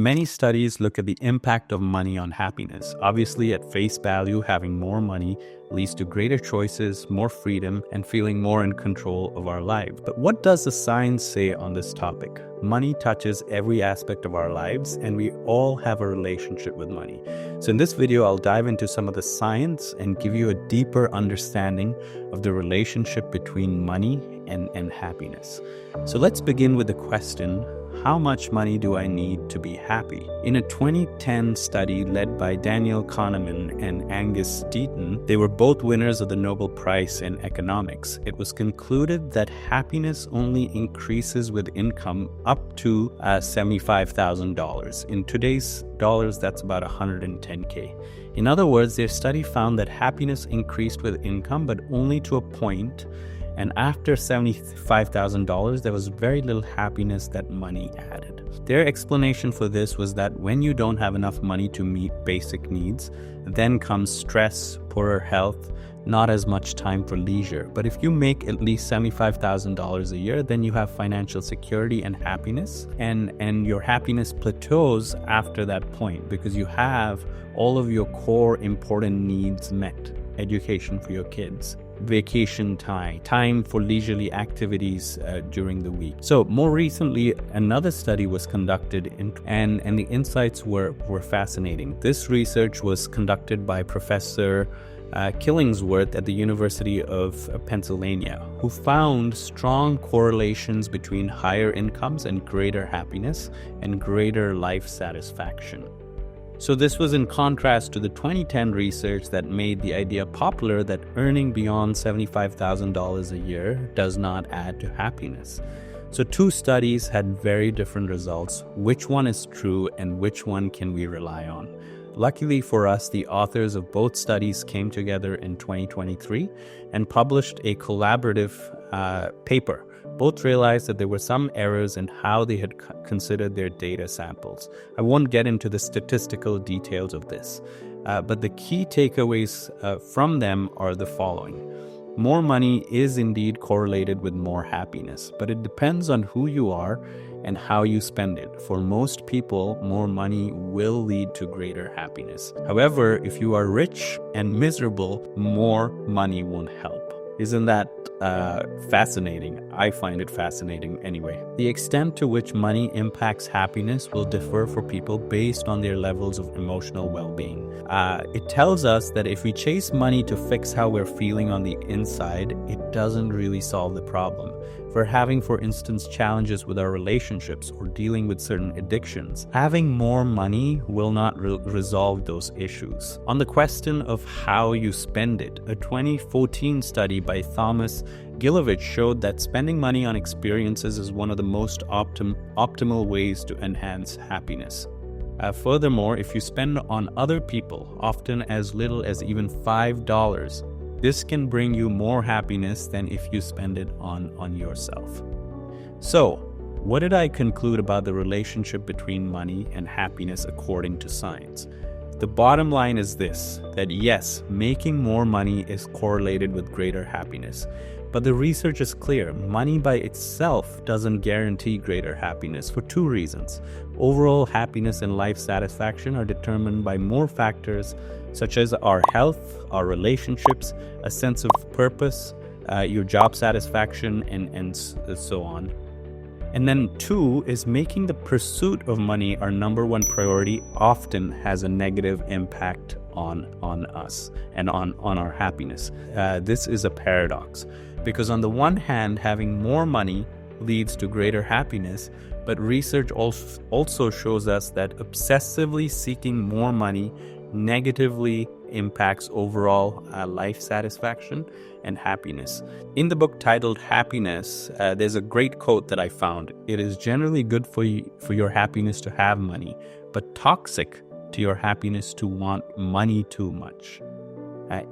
Many studies look at the impact of money on happiness. Obviously, at face value, having more money leads to greater choices, more freedom, and feeling more in control of our lives. But what does the science say on this topic? Money touches every aspect of our lives, and we all have a relationship with money. So in this video, I'll dive into some of the science and give you a deeper understanding of the relationship between money and happiness. So let's begin with the question, how much money do I need to be happy? In a 2010 study led by Daniel Kahneman and Angus Deaton, they were both winners of the Nobel Prize in economics. It was concluded that happiness only increases with income up to $75,000. In today's dollars, that's about $110K. In other words, their study found that happiness increased with income, but only to a point. And after $75,000, there was very little happiness that money added. Their explanation for this was that when you don't have enough money to meet basic needs, then comes stress, poorer health, not as much time for leisure. But if you make at least $75,000 a year, then you have financial security and happiness, and your happiness plateaus after that point because you have all of your core important needs met. Education for your kids, vacation time for leisurely activities during the week. So more recently, another study was conducted and the insights were fascinating. This research was conducted by Professor Killingsworth at the University of Pennsylvania, who found strong correlations between higher incomes and greater happiness and greater life satisfaction. So this was in contrast to the 2010 research that made the idea popular that earning beyond $75,000 a year does not add to happiness. So two studies had very different results. Which one is true and which one can we rely on? Luckily for us, the authors of both studies came together in 2023 and published a collaborative paper. Both realized that there were some errors in how they had considered their data samples. I won't get into the statistical details of this, but the key takeaways from them are the following. More money is indeed correlated with more happiness, but it depends on who you are and how you spend it. For most people, more money will lead to greater happiness. However, if you are rich and miserable, more money won't help. Isn't that fascinating? I find it fascinating anyway. The extent to which money impacts happiness will differ for people based on their levels of emotional well-being. It tells us that if we chase money to fix how we're feeling on the inside, it doesn't really solve the problem. If we're having, for instance, challenges with our relationships or dealing with certain addictions, having more money will not resolve those issues. On the question of how you spend it, a 2014 study by Thomas Gilovich showed that spending money on experiences is one of the most optimal ways to enhance happiness. Furthermore, if you spend on other people, often as little as even $5, this can bring you more happiness than if you spend it on yourself. So, what did I conclude about the relationship between money and happiness according to science? The bottom line is this, that yes, making more money is correlated with greater happiness. But the research is clear. Money by itself doesn't guarantee greater happiness for two reasons. Overall happiness and life satisfaction are determined by more factors such as our health, our relationships, a sense of purpose, your job satisfaction, and so on. And then two is making the pursuit of money our number one priority often has a negative impact on us and on our happiness. This is a paradox because on the one hand, having more money leads to greater happiness, but research also shows us that obsessively seeking more money negatively impacts overall life satisfaction and happiness. In the book titled Happiness, there's a great quote that I found. It is generally good for your happiness to have money, but toxic to your happiness to want money too much.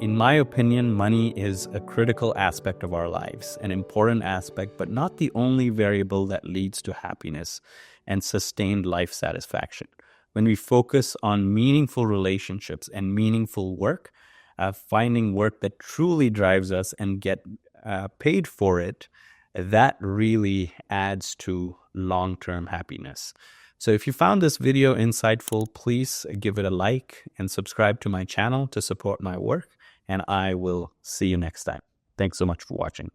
In my opinion, money is a critical aspect of our lives, an important aspect, but not the only variable that leads to happiness and sustained life satisfaction. When we focus on meaningful relationships and meaningful work, finding work that truly drives us and get paid for it, that really adds to long-term happiness. So if you found this video insightful, please give it a like and subscribe to my channel to support my work. And I will see you next time. Thanks so much for watching.